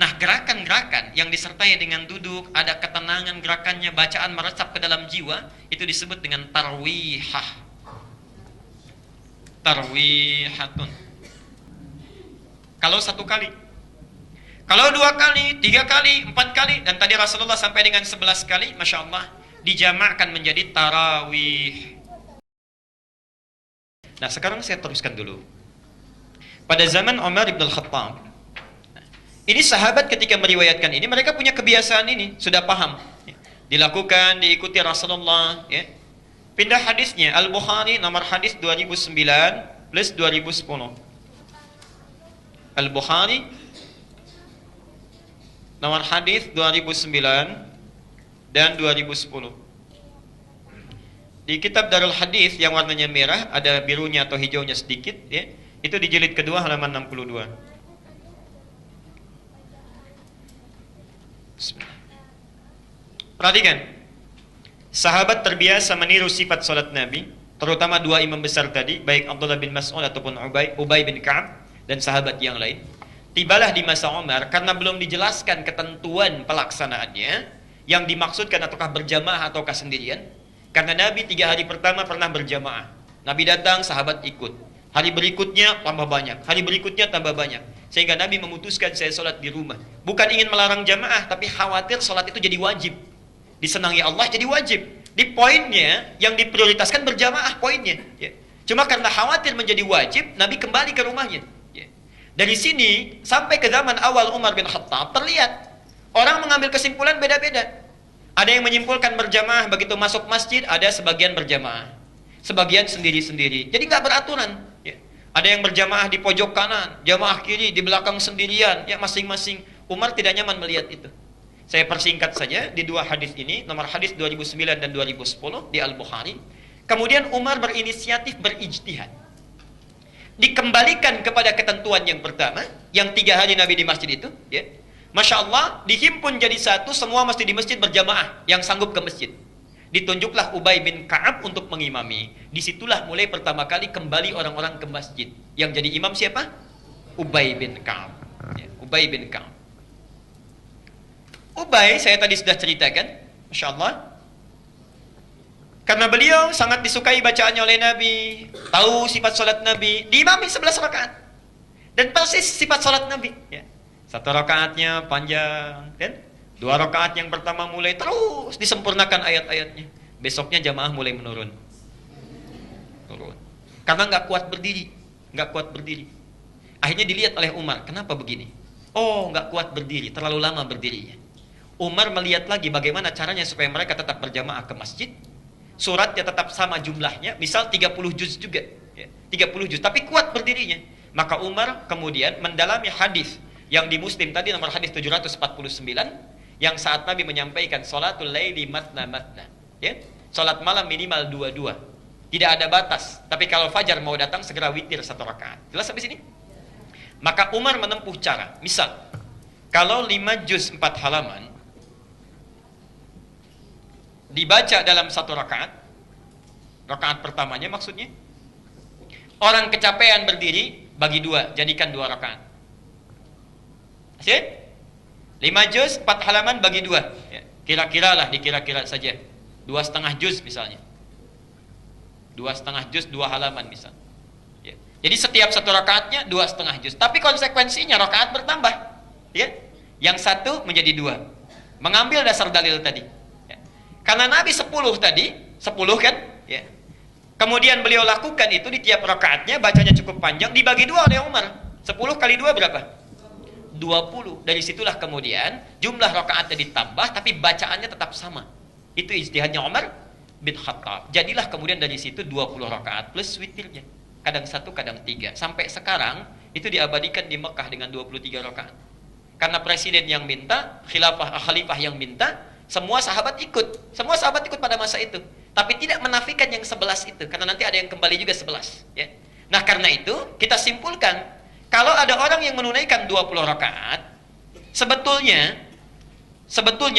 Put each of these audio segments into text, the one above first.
Nah, gerakan-gerakan yang disertai dengan duduk, ada ketenangan gerakannya, bacaan meresap ke dalam jiwa, itu disebut dengan tarwihah. Tarwihatun. Kalau satu kali. Kalau 2 kali, 3 kali, 4 kali, dan tadi Rasulullah sampai dengan 11 kali, Masya Allah, dijamakkan menjadi tarawih. Nah, sekarang saya teruskan dulu. Pada zaman Umar ibn al-Khattab, ini sahabat ketika meriwayatkan ini, mereka punya kebiasaan ini, sudah paham. Dilakukan, diikuti Rasulullah. Ya. Pindah hadisnya, Al-Bukhari nomor hadis 2009 plus 2010. Al-Bukhari nomor hadis 2009 dan 2010. Di kitab Darul Hadis yang warnanya merah, ada birunya atau hijaunya sedikit, ya. Itu di jilid kedua halaman 62. Perhatikan. Sahabat terbiasa meniru sifat salat Nabi, terutama 2 imam besar tadi, baik Abdullah bin Mas'ud ataupun Ubay bin Ka'ab dan sahabat yang lain. Tibalah di masa Umar, karena belum dijelaskan ketentuan pelaksanaannya, yang dimaksudkan ataukah berjamaah ataukah sendirian. Karena Nabi 3 hari pertama pernah berjamaah. Nabi datang, sahabat ikut. Hari berikutnya tambah banyak, hari berikutnya tambah banyak. Sehingga Nabi memutuskan saya sholat di rumah. Bukan ingin melarang jamaah, tapi khawatir sholat itu jadi wajib. Disenangi Allah jadi wajib. Di poinnya, yang diprioritaskan berjamaah poinnya. Ya. Cuma karena khawatir menjadi wajib, Nabi kembali ke rumahnya. Ya. Dari sini, sampai ke zaman awal Umar bin Khattab, terlihat. Orang mengambil kesimpulan beda-beda. Ada yang menyimpulkan berjamaah, begitu masuk masjid, ada sebagian berjamaah. Sebagian sendiri-sendiri. Jadi nggak beraturan. Ya. Ada yang berjamaah di pojok kanan, jamaah kiri, di belakang sendirian, ya masing-masing. Umar tidak nyaman melihat itu. Saya persingkat saja di 2 hadis ini, nomor hadis 2009 dan 2010 di Al-Bukhari. Kemudian Umar berinisiatif berijtihad. Dikembalikan kepada ketentuan yang pertama, yang 3 hari Nabi di masjid itu, ya. Masya Allah, dihimpun jadi satu, semua mesti di masjid berjamaah, yang sanggup ke masjid. Ditunjuklah Ubay bin Ka'ab untuk mengimami. Disitulah mulai pertama kali kembali orang-orang ke masjid. Yang jadi imam siapa? Ubay bin Ka'ab. Ya, Ubay bin Ka'ab. Ubay, saya tadi sudah ceritakan, Masya Allah, karena beliau sangat disukai bacaannya oleh Nabi, tahu sifat salat Nabi, diimami 11 rakaat. Dan persis sifat salat Nabi. Ya. 1 rakaatnya panjang, kan? 2 rakaat yang pertama mulai terus disempurnakan ayat-ayatnya. Besoknya jamaah mulai menurun. Turun. Karena nggak kuat berdiri. Akhirnya dilihat oleh Umar, kenapa begini? Oh, nggak kuat berdiri, terlalu lama berdirinya. Umar melihat lagi bagaimana caranya supaya mereka tetap berjamaah ke masjid. Suratnya tetap sama jumlahnya, misal 30 juz juga. Ya, 30 juz, tapi kuat berdirinya. Maka Umar kemudian mendalami hadis yang di Muslim tadi, nomor hadis 749, yang saat Nabi menyampaikan salatul laili matna matna, ya, salat malam minimal 2-2, tidak ada batas. Tapi kalau fajar mau datang segera witir 1 rakaat. Jelas sampai sini? Maka Umar menempuh cara, misal kalau 5 juz 4 halaman dibaca dalam 1 rakaat, rakaat pertamanya maksudnya, orang kecapean berdiri, bagi 2, jadikan 2 rakaat. Masih? 5 juz 4 halaman bagi 2, ya. Kira-kira lah, dikira-kira saja 2,5 juz misalnya, 2,5 juz 2 halaman misal, ya. Jadi setiap 1 rakaatnya 2,5 juz, tapi konsekuensinya rakaat bertambah, ya. Yang 1 menjadi 2, mengambil dasar dalil tadi, ya. Karena Nabi 10 tadi, 10 kan, ya. Kemudian beliau lakukan itu di tiap rakaatnya, bacanya cukup panjang, dibagi 2 oleh Umar. 10 kali 2 berapa? 20. Dari situlah kemudian jumlah rakaatnya ditambah, tapi bacaannya tetap sama. Itu ijtihadnya Umar bin Khattab. Jadilah kemudian dari situ 20 rakaat plus witirnya. Kadang 1, kadang 3. Sampai sekarang itu diabadikan di Mekah dengan 23 rakaat. Karena presiden yang minta, khalifah yang minta, semua sahabat ikut. Semua sahabat ikut pada masa itu. Tapi tidak menafikan yang 11 itu, karena nanti ada yang kembali juga 11, ya. Nah, karena itu kita simpulkan, kalau ada orang yang menunaikan 20 rakaat, sebetulnya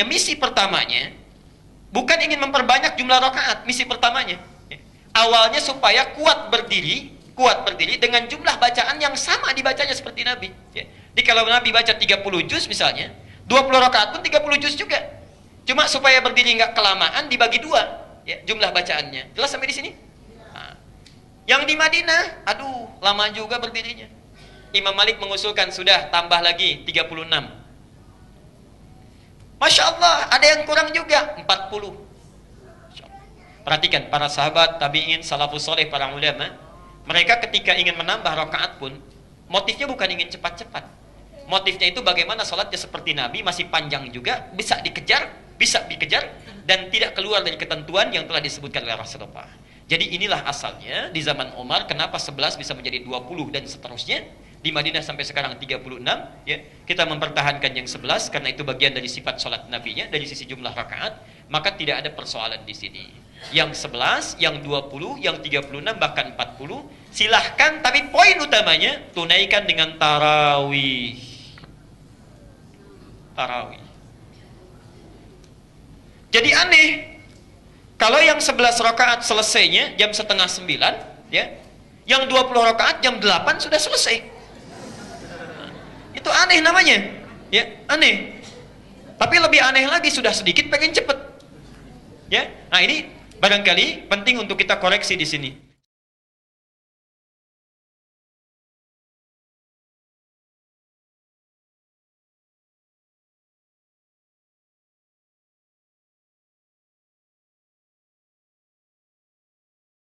misi pertamanya bukan ingin memperbanyak jumlah rakaat, misi pertamanya, ya. Awalnya supaya kuat berdiri dengan jumlah bacaan yang sama dibacanya seperti Nabi, ya. Jadi kalau Nabi baca 30 juz misalnya, 20 rakaat pun 30 juz juga. Cuma supaya berdiri nggak kelamaan dibagi dua, ya, jumlah bacaannya. Jelas sampai di sini? Nah, yang di Madinah, aduh, lama juga berdirinya. Imam Malik mengusulkan sudah tambah lagi 36. Masya Allah, ada yang kurang juga 40. Perhatikan para sahabat, tabi'in, salafus soleh, para ulama, mereka ketika ingin menambah rakaat pun motifnya bukan ingin cepat-cepat. Motifnya itu bagaimana salatnya seperti Nabi, masih panjang juga, bisa dikejar dan tidak keluar dari ketentuan yang telah disebutkan oleh Rasulullah. Jadi inilah asalnya di zaman Umar kenapa 11 bisa menjadi 20 dan seterusnya. Di Madinah sampai sekarang 36, ya. Kita mempertahankan yang 11 karena itu bagian dari sifat salat nabinya dari sisi jumlah rakaat, maka tidak ada persoalan di sini. Yang 11, yang 20, yang 36 bahkan 40, silahkan, tapi poin utamanya tunaikan dengan tarawih. Tarawih. Jadi aneh kalau yang 11 rakaat selesainya jam setengah 9, ya. Yang 20 rakaat jam 8 sudah selesai. Itu aneh namanya, ya, aneh. Tapi lebih aneh lagi, sudah sedikit pengen cepet, ya. Nah, ini barangkali penting untuk kita koreksi di sini.